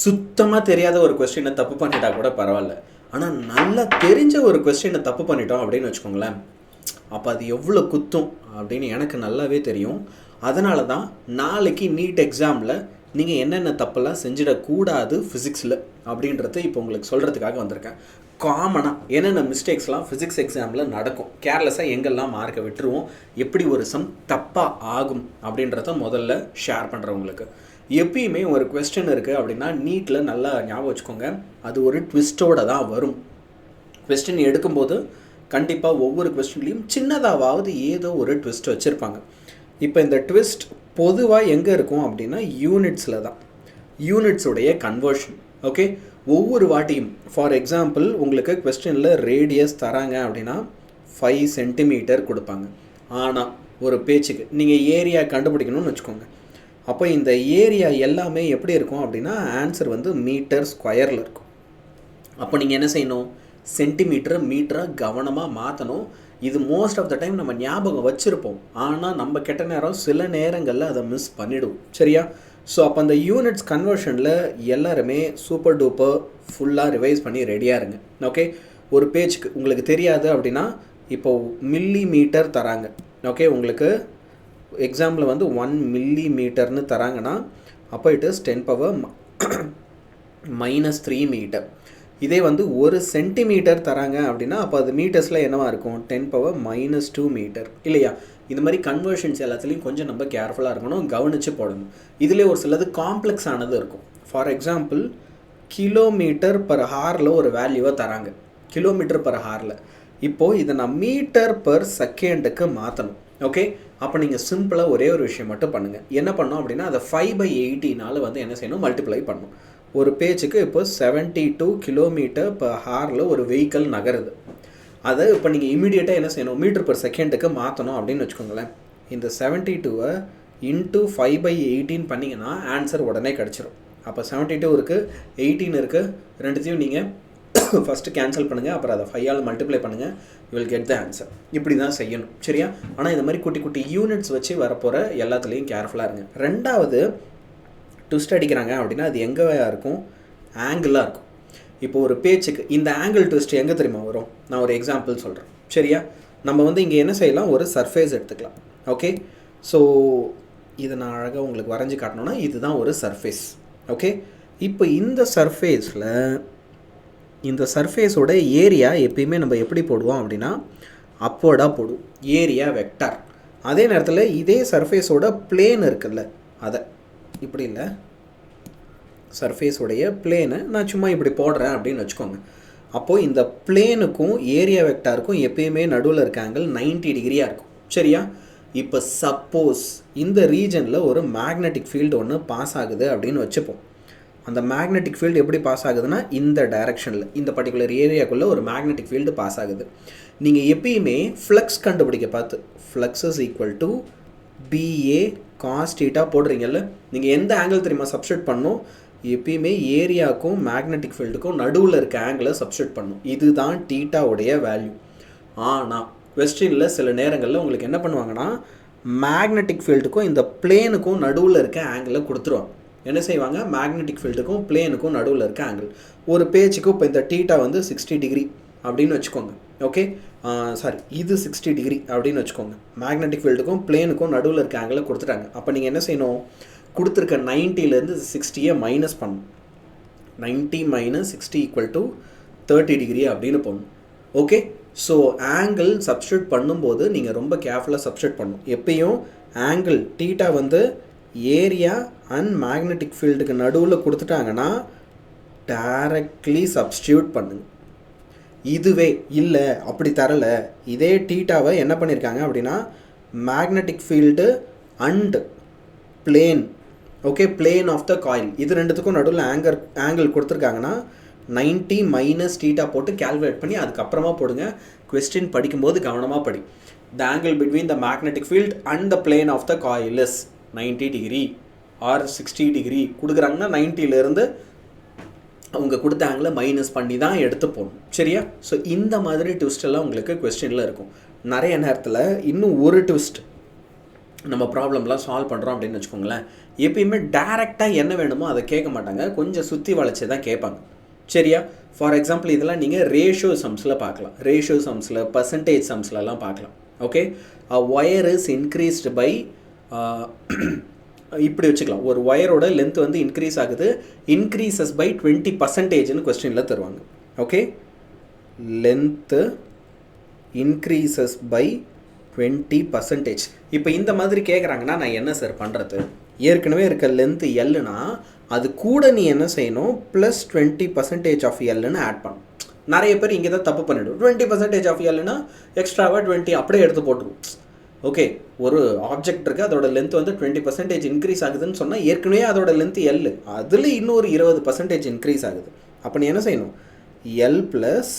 சுத்தமாக தெரியாத ஒரு கொஸ்டினை தப்பு பண்ணிட்டா கூட பரவாயில்ல, ஆனால் நல்லா தெரிஞ்ச ஒரு கொஸ்டினை தப்பு பண்ணிட்டோம் அப்படின்னு வச்சுக்கோங்களேன், அப்போ அது எவ்வளோ குத்தும் அப்படின்னு எனக்கு நல்லாவே தெரியும். அதனால தான் நாளைக்கு நீட் எக்ஸாமில் நீங்கள் என்னென்ன தப்பெல்லாம் செஞ்சிடக்கூடாது ஃபிசிக்ஸில் அப்படின்றத இப்போ உங்களுக்கு சொல்கிறதுக்காக வந்திருக்கேன். காமனாக என்னென்ன மிஸ்டேக்ஸ்லாம் ஃபிசிக்ஸ் எக்ஸாமில் நடக்கும், கேர்லெஸ்ஸாக எங்கெல்லாம் மார்க்கை விட்டுருவோம், எப்படி ஒரு சம் தப்பாக ஆகும் அப்படின்றத முதல்ல ஷேர் பண்ணுறேன் உங்களுக்கு. எப்பயுமே ஒரு கொஸ்டின் இருக்குது அப்படின்னா நீட்டில் நல்லா ஞாபகம் வச்சுக்கோங்க, அது ஒரு ட்விஸ்ட்டோடு தான் வரும். கொஸ்டின் எடுக்கும்போது கண்டிப்பாக ஒவ்வொரு கொஸ்டின்லேயும் சின்னதாவது ஏதோ ஒரு ட்விஸ்ட் வச்சுருப்பாங்க. இப்போ இந்த ட்விஸ்ட் பொதுவாக எங்கே இருக்கும் அப்படின்னா யூனிட்ஸில் தான், யூனிட்ஸுடைய கன்வர்ஷன். ஓகே, ஒவ்வொரு வாட்டியும் ஃபார் எக்ஸாம்பிள் உங்களுக்கு கொஸ்டினில் ரேடியஸ் தராங்க அப்படின்னா 5 சென்டிமீட்டர் கொடுப்பாங்க. ஆனால் ஒரு பேச்சுக்கு நீங்கள் ஏரியா கண்டுபிடிக்கணும்னு வச்சுக்கோங்க. அப்போ இந்த ஏரியா எல்லாமே எப்படி இருக்கும் அப்படின்னா ஆன்சர் வந்து மீட்டர் ஸ்கொயரில் இருக்கும். அப்போ நீங்கள் என்ன செய்யணும், சென்டிமீட்டரை மீட்டராக கவனமாக மாற்றணும். இது மோஸ்ட் ஆஃப் த டைம் நம்ம ஞாபகம் வச்சுருப்போம், ஆனால் நம்ம கெட்ட நேரம் சில நேரங்களில் அதை மிஸ் பண்ணிவிடுவோம். சரியா? ஸோ அப்போ அந்த யூனிட்ஸ் கன்வர்ஷனில் எல்லாருமே சூப்பர் டூப்பர் ஃபுல்லாக ரிவைஸ் பண்ணி ரெடியாக இருங்க. ஓகே, ஒரு பேஜுக்கு உங்களுக்கு தெரியாது அப்படின்னா இப்போது மில்லி மீட்டர் தராங்க. ஓகே, உங்களுக்கு எக்ஸாம்பிள் வந்து 1 மில்லி மீட்டர்னு தராங்கன்னா அப்போ இட் இஸ் 10⁻³ மீட்டர். இதே வந்து 1 சென்டிமீட்டர் தராங்க அப்படின்னா அப்போ அது மீட்டர்ஸில் என்னவாக இருக்கும், 10⁻² மீட்டர் இல்லையா? இந்த மாதிரி கன்வர்ஷன்ஸ் எல்லாத்துலேயும் கொஞ்சம் நம்ம கேர்ஃபுல்லாக இருக்கணும், கவனித்து போடணும். இதிலே ஒரு சிலது காம்ப்ளெக்ஸ் ஆனது இருக்கும். ஃபார் எக்ஸாம்பிள் கிலோமீட்டர் பர் ஹாரில் ஒரு வேல்யூவை தராங்க, கிலோமீட்டர் பர் ஹாரில். இப்போது இதை நான் மீட்டர் பர் செகண்டுக்கு மாற்றணும். ஓகே, அப்போ நீங்கள் சிம்பிளாக ஒரே ஒரு விஷயம் மட்டும் பண்ணுங்கள். என்ன பண்ணோம் அப்படின்னா அதை 5/80 வந்து என்ன செய்யணும், மல்டிப்ளை பண்ணணும். ஒரு பேஜுக்கு இப்போ 72 கிலோமீட்டர் பர் ஹாரில் ஒரு வெஹிக்கிள் நகருது. அதை இப்போ நீங்கள் இமீடியட்டாக என்ன செய்யணும், மீட்டர் பர் செகண்டுக்கு மாற்றணும் அப்படின்னு வச்சுக்கோங்களேன். இந்த 72 இன்ட்டு 5/18 பண்ணிங்கன்னா ஆன்சர் உடனே கிடச்சிரும். அப்போ 72 இருக்குது, 18 இருக்குது, ரெண்டுத்தையும் நீங்கள் ஃபஸ்ட்டு கேன்சல் பண்ணுங்கள், அப்புறம் அதை 5ஆல் மல்டிப்ளை பண்ணுங்கள், you will get the answer. இப்படி தான் செய்யணும். சரியா? ஆனால் இந்த மாதிரி குட்டி குட்டி யூனிட்ஸ் வச்சு வரப்போகிற எல்லாத்துலேயும் கேர்ஃபுல்லாக இருங்க. ரெண்டாவது, ட்விஸ்ட் அடிக்கிறாங்க அப்படின்னா அது எங்கே இருக்கும், ஆங்கிளாக இருக்கும். இப்போ ஒரு பேச்சுக்கு இந்த ஆங்கிள் ட்விஸ்ட் எங்கே தெரியுமா வரும், நான் ஒரு எக்ஸாம்பிள் சொல்கிறேன். சரியா? நம்ம வந்து இங்கே என்ன செய்யலாம், ஒரு சர்ஃபேஸ் எடுத்துக்கலாம். ஓகே, ஸோ இதை நான் அழகாக உங்களுக்கு வரைஞ்சி காட்டணுன்னா இதுதான் ஒரு சர்ஃபேஸ். ஓகே, இப்போ இந்த சர்ஃபேஸில் இந்த சர்ஃபேஸோட ஏரியா எப்பயுமே நம்ம எப்படி போடுவோம் அப்படின்னா அப்வர்டாக போடுவோம், ஏரியா வெக்டார். அதே நேரத்தில் இதே சர்ஃபேஸோட பிளேன் இருக்குல்ல, அதை இப்படி இல்லை, சர்ஃபேஸோடைய பிளேனை நான் சும்மா இப்படி போடுறேன் அப்படின்னு வச்சுக்கோங்க. அப்போது இந்த பிளேனுக்கும் ஏரியா வெக்டாருக்கும் எப்பயுமே நடுவில் இருக்க ஆங்கிள் 90 டிகிரியாக இருக்கும். சரியா? இப்போ சப்போஸ் இந்த ரீஜனில் ஒரு மேக்னெட்டிக் ஃபீல்டு ஒன்று பாஸ் ஆகுது அப்படின்னு வச்சுப்போம். அந்த மேக்னெட்டிக் ஃபீல்டு எப்படி பாஸ் ஆகுதுன்னா இந்த டைரெக்ஷனில், இந்த பர்டிகுலர் ஏரியாக்குள்ளே ஒரு மேக்னெட்டிக் ஃபீல்டு பாஸ் ஆகுது. நீங்கள் எப்பயுமே ஃப்ளக்ஸ் கண்டுபிடிக்க பார்த்து flux is equal to BA cos θ போடுறீங்கல்ல, நீங்கள் எந்த ஆங்கிள் தெரியுமா சப்ஸ்டியூட் பண்ணணும், எப்பயுமே ஏரியாவுக்கும் மேக்னெட்டிக் ஃபீல்டுக்கும் நடுவில் இருக்க ஆங்கிளை சப்ஸ்டியூட் பண்ணணும். இதுதான் தீட்டாவுடைய வேல்யூ. ஆனால் கொஸ்டினில் சில நேரங்களில் உங்களுக்கு என்ன பண்ணுவாங்கன்னா மேக்னெட்டிக் ஃபீல்டுக்கும் இந்த பிளேனுக்கும் நடுவில் இருக்க ஆங்கிளை கொடுத்துருவாங்க. என்ன செய்வாங்க, மேக்னெட்டிக் ஃபீல்டுக்கும் பிளேனுக்கும் நடுவில் இருக்க ஆங்கிள். ஒரு பேஜுக்கு இப்போ இந்த தீட்டா வந்து 60 டிகிரி அப்படின்னு வச்சுக்கோங்க. ஓகே, சாரி, இது 60 டிகிரி அப்படின்னு வச்சுக்கோங்க. மேக்னெட்டிக் ஃபீல்டுக்கும் பிளேனுக்கும் நடுவில் இருக்க ஆங்கிளை கொடுத்துட்டாங்க. அப்போ நீங்கள் என்ன செய்யணும், கொடுத்துருக்க 90லேருந்து 60 மைனஸ் பண்ணணும். 90 - 60 = 30 டிகிரி அப்படின்னு போகணும். ஓகே, ஸோ ஆங்கிள் சப்ஸ்டியூட் பண்ணும்போது நீங்கள் ரொம்ப கேர்ஃபுல்லாக சப்ஸ்டியூட் பண்ணணும். எப்பயும் ஆங்கிள் தீட்டா வந்து ஏரியா அண்ட் மேக்னெட்டிக் ஃபீல்டுக்கு நடுவில் கொடுத்துட்டாங்கன்னா டைரக்ட்லி சப்ஸ்டியூட் பண்ணுங்க. இதுவே இல்லை அப்படி தரலை, இதே தீட்டாவை என்ன பண்ணியிருக்காங்க அப்படின்னா magnetic field and plane, okay, plane of the coil, இது ரெண்டுத்துக்கும் நடுவில் ஆங்கிள் கொடுத்துருக்காங்கன்னா 90 - θ போட்டு கேல்குலேட் பண்ணி அதுக்கப்புறமா போடுங்க. கொஸ்டின் படிக்கும்போது கவனமாக படி. The angle between the magnetic field and the plane of the coil is 90 degree or 60 degree கொடுக்குறாங்கன்னா 90லேருந்து அவங்க கொடுத்த ஆங்கிளை மைனஸ் பண்ணி தான் எடுத்து போகணும். சரியா? ஸோ இந்த மாதிரி ட்விஸ்டெல்லாம் உங்களுக்கு கொஸ்டினில் இருக்கும். நிறைய நேரத்தில் இன்னும் ஒரு ட்விஸ்ட் நம்ம ப்ராப்ளம்லாம் சால்வ் பண்ணுறோம் அப்படின்னு வச்சுக்கோங்களேன், எப்பயுமே டேரெக்டாக என்ன வேணுமோ அதை கேட்க மாட்டாங்க, கொஞ்சம் சுற்றி வளைச்சி தான் கேட்பாங்க. சரியா? ஃபார் எக்ஸாம்பிள் இதெல்லாம் நீங்கள் ரேஷியோ சம்ஸில் பார்க்கலாம், ரேஷியோ சம்ஸில் பர்சன்டேஜ் சம்ஸ்லலாம் பார்க்கலாம். Okay, wire is increased by, இப்படி வச்சுக்கலாம், ஒரு ஒயரோட லென்த் வந்து இன்க்ரீஸ் ஆகுது, இன்க்ரீசஸ் பை 20%ன்னு கொஸ்டினில் தருவாங்க. Okay, length increases by 20%. இப்போ இந்த மாதிரி கேட்குறாங்கன்னா நான் என்ன சார் பண்ணுறது? ஏற்கனவே இருக்க லென்த்து எல்லுனா அது கூட நீ என்ன செய்யணும், ப்ளஸ் 20% ஆஃப் எல்லுன்னு ஆட் பண்ணணும். நிறைய பேர் இங்கே தான் தப்பு பண்ணிவிடும், 20% ஆஃப் எல்லுனா எக்ஸ்ட்ராவாக 20 அப்படியே எடுத்து போட்டுருவோம். ஓகே, ஒரு ஆப்ஜெக்ட் இருக்குது, அதோட லென்த் வந்து 20% இன்க்ரீஸ் ஆகுதுன்னு சொன்னால் ஏற்கனவே அதோட லென்த் எல், அதில் இன்னொரு 20% இன்க்ரீஸ் ஆகுது. அப்போ நீ என்ன செய்யணும், L plus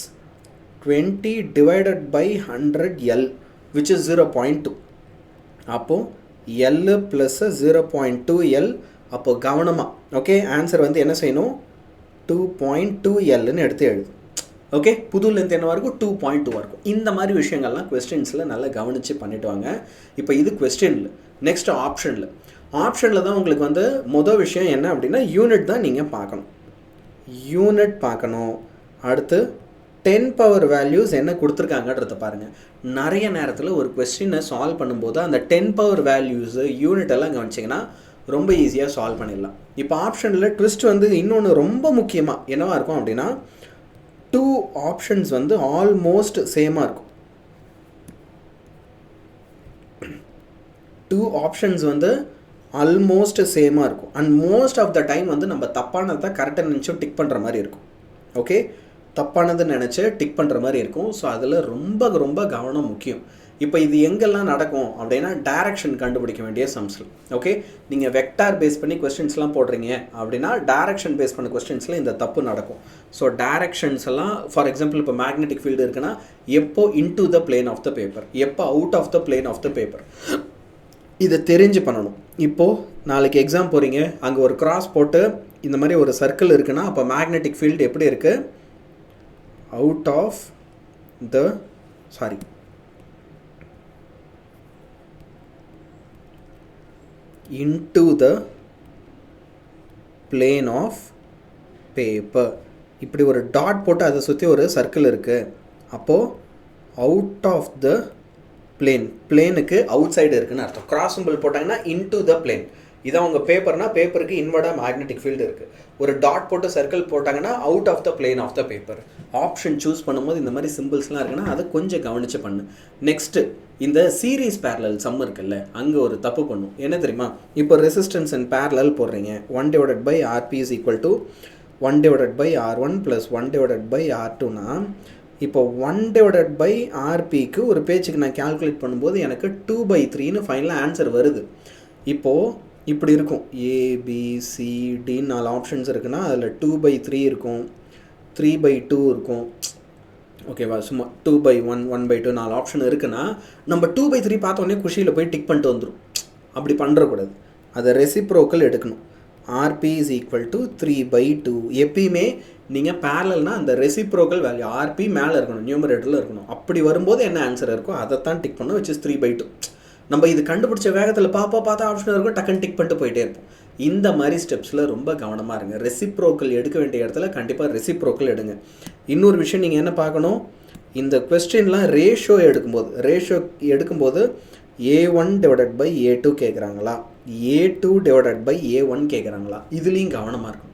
20 divided by 100 which is 0.2. அப்போது L ப்ளஸ் 0.2 L. அப்போது கவனமாக ஓகே, ஆன்சர் வந்து என்ன செய்யணும், 2.2 Lன்னு எடுத்து எழுது. ஓகே, புது லென்த் என்னவாக இருக்கும், 2.2 இருக்கும். இந்த மாதிரி விஷயங்கள்லாம் கொஸ்டின்ஸில் நல்லா கவனித்து பண்ணிட்டு வாங்க. இப்போ இது கொஸ்டினில். நெக்ஸ்ட் ஆப்ஷனில் தான் உங்களுக்கு வந்து மொதல் விஷயம் என்ன அப்படின்னா யூனிட் தான் நீங்கள் பார்க்கணும், யூனிட் பார்க்கணும். அடுத்து 10 பவர் வேல்யூஸ் என்ன கொடுத்துருக்காங்கன்றத பாருங்கள். நிறைய நேரத்தில் ஒரு கொஸ்டினை சால்வ் பண்ணும்போது அந்த 10 பவர் வேல்யூஸு யூனிட் எல்லாம் கவனிச்சிங்கன்னா ரொம்ப ஈஸியாக சால்வ் பண்ணிடலாம். இப்போ ஆப்ஷனில் ட்விஸ்ட் வந்து இன்னொன்று ரொம்ப முக்கியமாக என்னவாக இருக்கும் அப்படின்னா 2 ஆப்ஷன்ஸ் வந்து ஆல்மோஸ்ட் சேமாக இருக்கும். 2 ஆப்ஷன்ஸ் வந்து ஆல்மோஸ்ட் சேமாக இருக்கும். And most of the time வந்து நம்ம தப்பானதை கரெக்டாக நினச்சோம் டிக் பண்ணுற மாதிரி இருக்கும். ஓகே, தப்பானதுன்னு நினச்சி டிக் பண்ணுற மாதிரி இருக்கும். ஸோ அதில் ரொம்ப ரொம்ப கவனம் முக்கியம். இப்போ இது எங்கெல்லாம் நடக்கும் அப்படின்னா டைரக்ஷன் கண்டுபிடிக்க வேண்டிய சம்ஸில். ஓகே, நீங்கள் வெக்டார் பேஸ் பண்ணி கொஸ்டின்ஸ்லாம் போடுறீங்க அப்படின்னா டைரக்ஷன் பேஸ் பண்ண கொஸ்டின்ஸில் இந்த தப்பு நடக்கும். ஸோ டைரக்ஷன்ஸ் எல்லாம் ஃபார் எக்ஸாம்பிள் இப்போ மேக்னெட்டிக் ஃபீல்டு இருக்குன்னா எப்போ into the plane of the paper, எப்போ out of the plane of the paper, இதை தெரிஞ்சு பண்ணணும். இப்போது நாளைக்கு எக்ஸாம் போகிறீங்க, அங்கே ஒரு கிராஸ் போட்டு இந்த மாதிரி ஒரு சர்க்கிள் இருக்குன்னா அப்போ மேக்னெட்டிக் ஃபீல்டு எப்படி இருக்குது, out of the into the plane of paper. இப்படி ஒரு டாட் போட்டு அதை சுற்றி ஒரு சர்க்கிள் இருக்குது. அப்போது அவுட் ஆஃப் த பிளேன், பிளேனுக்கு அவுட் சைடு இருக்குன்னு அர்த்தம். கிராஸ் சிம்பிள் போட்டாங்கன்னா இன்டு த பிளேன். இதான் உங்கள் பேப்பர்னா பேப்பருக்கு இன்வர்டாக மேக்னெட்டிக் ஃபீல்டு இருக்குது. ஒரு டாட் போட்டு சர்க்கிள் போட்டாங்கன்னா out of the plane of the paper. Option choose பண்ணும்போது இந்த மாதிரி சிம்பிள்ஸ்லாம் இருக்குன்னா அதை கொஞ்சம் கவனித்து பண்ணு. நெக்ஸ்ட்டு இந்த சீரீஸ் பேரலல் சம் இருக்குல்ல, அங்கே ஒரு தப்பு பண்ணும். என்ன தெரியுமா, இப்போ ரெசிஸ்டன்ஸ் அண்ட் பேரலல் போடுறீங்க, 1/RP is equal to 1/R1 + 1/R2னா இப்போ 1/RPக்கு ஒரு பேஜுக்கு நான் கால்குலேட் பண்ணும்போது எனக்கு 2/3ன்னு ஃபைனலாக ஆன்சர் வருது. இப்போது இப்படி இருக்கும், ABCDன்னு 4 ஆப்ஷன்ஸ் இருக்குன்னா அதில் 2/3 இருக்கும், 3/2 இருக்கும். ஓகேவா, சும்மா 2/1, 1/2 4 ஆப்ஷன் இருக்குன்னா நம்ம 2/3 பார்த்தோன்னே குஷியில் போய் டிக் பண்ணிட்டு வந்துடும். அப்படி பண்ணுறக்கூடாது, அதை ரெசிப்ரோக்கல் எடுக்கணும். RP is equal to 3/2. எப்பயுமே நீங்கள் பேரலல்னால் அந்த ரெசிப்ரோக்கல் வேல்யூ RP மேலே இருக்கணும், நியூமரேட்டரில் இருக்கணும். அப்படி வரும்போது என்ன ஆன்சர் இருக்கோ அதை தான் டிக் பண்ணணும், which is 3/2. நம்ம இது கண்டுபிடிச்ச வேகத்தில் பார்த்தா ஆப்ஷன் இருக்கும், டக்குன்னு டிக் பண்ணிட்டு போயிட்டே இருப்போம். இந்த மாதிரி ஸ்டெப்ஸில் ரொம்ப கவனமாக இருங்க. ரெசிப்ரோக்கல் எடுக்க வேண்டிய இடத்துல கண்டிப்பாக ரெசிப்ரோக்கல் எடுங்க. இன்னொரு விஷயம் நீங்கள் என்ன பார்க்கணும், இந்த கொஸ்டின்லாம் ரேஷியோ எடுக்கும்போது A1/A2 கேட்குறாங்களா, A2/A1 கேட்குறாங்களா, இதுலேயும் கவனமாக இருக்கும்.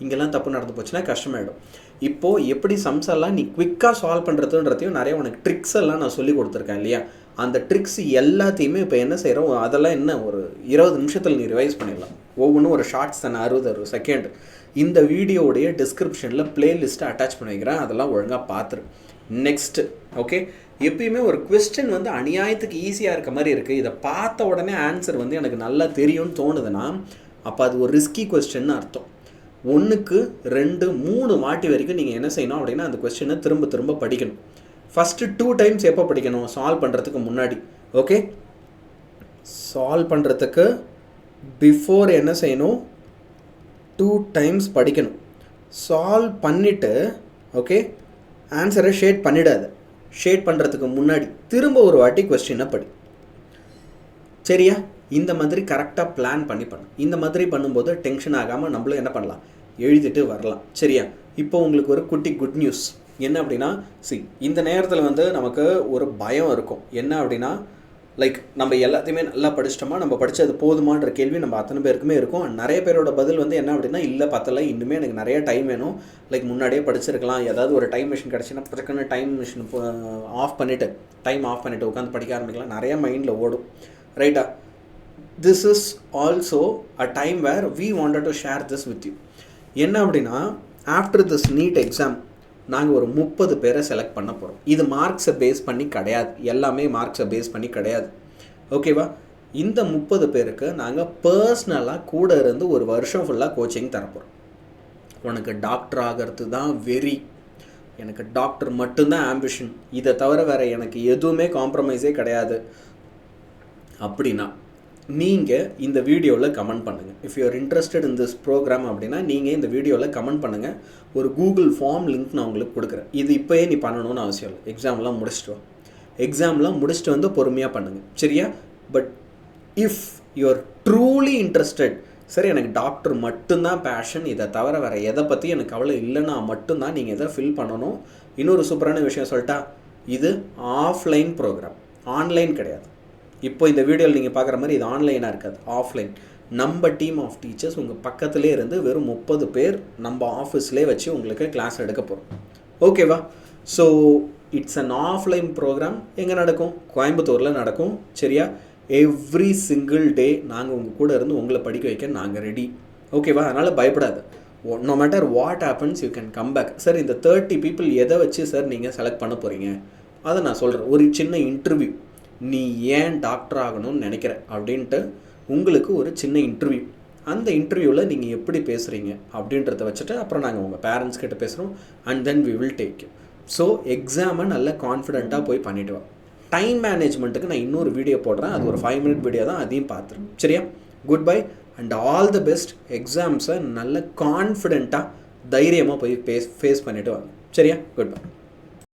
இங்கெல்லாம் தப்பு நடந்து போச்சுன்னா கஷ்டமாயிடும். இப்போது எப்படி சம்ஸ் எல்லாம் நீ குவிக்காக சால்வ் பண்ணுறதுன்றதையும் நிறைய உனக்கு ட்ரிக்ஸ் எல்லாம் நான் சொல்லி கொடுத்துருக்கேன் இல்லையா, அந்த ட்ரிக்ஸ் எல்லாத்தையுமே இப்போ என்ன செய்கிறோம், அதெல்லாம் என்ன ஒரு 20 நிமிஷத்தில் நீ ரிவைஸ் பண்ணிடலாம். ஒவ்வொன்றும் ஒரு ஷார்ட்ஸ் தானே, 60 செகண்ட். இந்த வீடியோடைய டிஸ்கிரிப்ஷனில் பிளேலிஸ்ட்டை அட்டாச் பண்ணி வைக்கிறேன், அதெல்லாம் ஒழுங்காக பார்த்துரு. நெக்ஸ்ட்டு ஓகே, எப்பயுமே ஒரு கொஸ்டின் வந்து அநியாயத்துக்கு ஈஸியாக இருக்க மாதிரி இருக்குது, இதை பார்த்த உடனே ஆன்சர் வந்து எனக்கு நல்லா தெரியும்னு தோணுதுன்னா அப்போ அது ஒரு ரிஸ்கி கொஸ்டின்னு அர்த்தம். 1க்கு 2 3 வாட்டி வரைக்கும் நீங்கள் என்ன செய்யணும் அப்படின்னா அந்த கொஸ்டினை திரும்ப படிக்கணும். ஃபஸ்ட்டு 2 டைம்ஸ் எப்போ படிக்கணும், சால்வ் பண்ணுறதுக்கு முன்னாடி. ஓகே, சால்வ் பண்ணுறதுக்கு பிஃபோர் என்ன செய்யணும், 2 டைம்ஸ் படிக்கணும். சால்வ் பண்ணிவிட்டு ஓகே ஆன்சரை ஷேட் பண்ணிடாது, ஷேட் பண்ணுறதுக்கு முன்னாடி திரும்ப ஒரு வாட்டி கொஸ்டினை படி. சரியா? இந்த மாதிரி கரெக்டாக பிளான் பண்ணி பண்ணணும். இந்த மாதிரி பண்ணும்போது டென்ஷன் ஆகாமல் நம்மளும் என்ன பண்ணலாம், எழுதிட்டு வரலாம். சரியா? இப்போ உங்களுக்கு ஒரு குட்டி குட் நியூஸ் என்ன அப்படின்னா, இந்த நேரத்தில் வந்து நமக்கு ஒரு பயம் இருக்கும். என்ன அப்படின்னா, லைக் நம்ம எல்லாத்தையுமே நல்லா படிச்சிட்டோமா, நம்ம படித்தது போதுமான்ற கேள்வி நம்ம அத்தனை பேருக்குமே இருக்கும். நிறைய பேரோட பதில் வந்து என்ன அப்படின்னா, இல்லை பத்தலை, இன்னுமே எனக்கு நிறைய டைம் வேணும், லைக் முன்னாடியே படிச்சிருக்கலாம், ஏதாவது ஒரு டைம் மிஷின் கிடச்சின்னா பிரச்சனை டைம் மிஷின் டைம் ஆஃப் பண்ணிவிட்டு உட்காந்து படிக்க ஆரம்பிக்கலாம், நிறைய மைண்டில் ஓடும். ரைட்டா? This is also a time where we wanted to share this with you. என்ன அப்படின்னா, ஆஃப்டர் திஸ் நீட் எக்ஸாம் நாங்கள் ஒரு 30 பேரை செலக்ட் பண்ண போகிறோம். இது மார்க்ஸை பேஸ் பண்ணி கிடையாது, எல்லாமே மார்க்ஸை பேஸ் பண்ணி கிடையாது. ஓகேவா? இந்த 30 பேருக்கு நாங்கள் பர்சனலாக கூட இருந்து ஒரு வருஷம் ஃபுல்லாக கோச்சிங் தரப்போகிறோம். உனக்கு டாக்டர் ஆகிறது தான் வெறி, எனக்கு டாக்டர் மட்டும்தான் ஆம்பிஷன், இதை தவிர வேறு எனக்கு எதுவுமே காம்ப்ரமைஸே கிடையாது அப்படின்னா நீங்கள் இந்த வீடியோவில் கமெண்ட் பண்ணுங்கள். If you are interested in this program அப்படின்னா நீங்கள் இந்த வீடியோவில் கமெண்ட் பண்ணுங்கள். ஒரு கூகுள் ஃபார்ம் லிங்க் நான் உங்களுக்கு கொடுக்குறேன். இது இப்போயே நீ பண்ணணும்னு அவசியம் இல்லை, எக்ஸாம்லாம் முடிச்சுட்டு வந்து பொறுமையாக பண்ணுங்கள். சரியா? But if you R truly interested, சரி எனக்கு டாக்டர் மட்டும்தான் பேஷன், இதை தவிர வேறு எதை பற்றி எனக்கு கவலை இல்லைன்னா மட்டும்தான் நீங்கள் இதை ஃபில் பண்ணணும். இன்னொரு சூப்பரான விஷயம் சொல்லிட்டா, இது ஆஃப்லைன் ப்ரோக்ராம், ஆன்லைன் கிடையாது. இப்போ இந்த வீடியோவில் நீங்கள் பார்க்குற மாதிரி இது ஆன்லைனாக இருக்காது, ஆஃப்லைன். நம்ம டீம் ஆஃப் டீச்சர்ஸ் உங்கள் பக்கத்துலேயே இருந்து வெறும் 30 பேர் நம்ம ஆஃபீஸ்லேயே வச்சு உங்களுக்கு கிளாஸ் எடுக்க போகிறோம். ஓகேவா? So it's an offline program. எங்கே நடக்கும்? கோயம்புத்தூரில் நடக்கும். சரியா? எவ்ரி சிங்கிள் டே நாங்கள் உங்கள் கூட இருந்து உங்களை படிக்க வைக்க நாங்கள் ரெடி. ஓகேவா? அதனால் பயப்படாது. No matter what happens you can come back. Sir இந்த 30 பீப்புள் எதை வச்சு சார் நீங்கள் செலக்ட் பண்ண போகிறீங்க அதை நான் சொல்கிறேன். ஒரு சின்ன இன்டர்வியூ, நீ ஏன் டாக்டர் ஆகணும்னு நினைக்கிற அப்படின்ட்டு உங்களுக்கு ஒரு சின்ன இன்டர்வியூ. அந்த இன்டர்வியூவில் நீங்கள் எப்படி பேசுகிறீங்க அப்படின்றத வச்சுட்டு அப்புறம் நாங்கள் உங்கள் பேரண்ட்ஸ் கிட்ட பேசுகிறோம். And then we will take you. So எக்ஸாமை நல்லா கான்ஃபிடென்ட்டாக போய் பண்ணிவிட்டு வா. டைம் மேனேஜ்மெண்ட்டுக்கு நான் இன்னொரு வீடியோ போடுறேன், அது ஒரு 5 minute வீடியோ தான், அதையும் பார்த்துருங்க. சரியா? Goodbye and all the best. எக்ஸாம்ஸை நல்ல கான்ஃபிடென்ட்டாக தைரியமாக போய் ஃபேஸ் பண்ணிவிட்டு வாங்க. சரியா? Good bye.